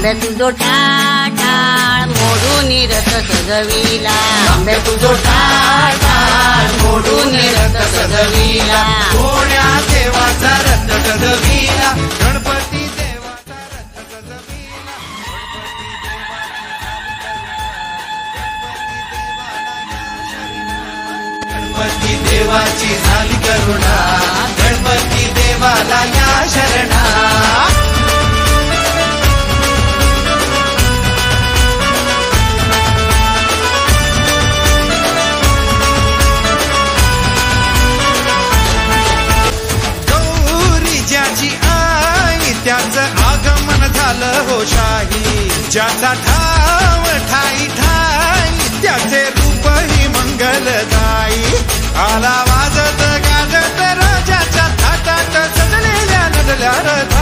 आंब्या तुझो टाळ मोडून रथ सजविला, आंब्या तुझो टाळ मोडून रथ सजविला, कोण्या देवाचा रथ सजविला, गणपती देवाचा रथ सजविला, गणपती देवाची झाली करुणा, गणपती देवाला या शरणा. त्याचं आगमन झालं हो शाही, ज्याचा ठाव ठाई ठाई त्याचे रूपही मंगलदायी. आला वाजत गाजत राजाच्या थाटात सजलेल्या नडल्या रथ,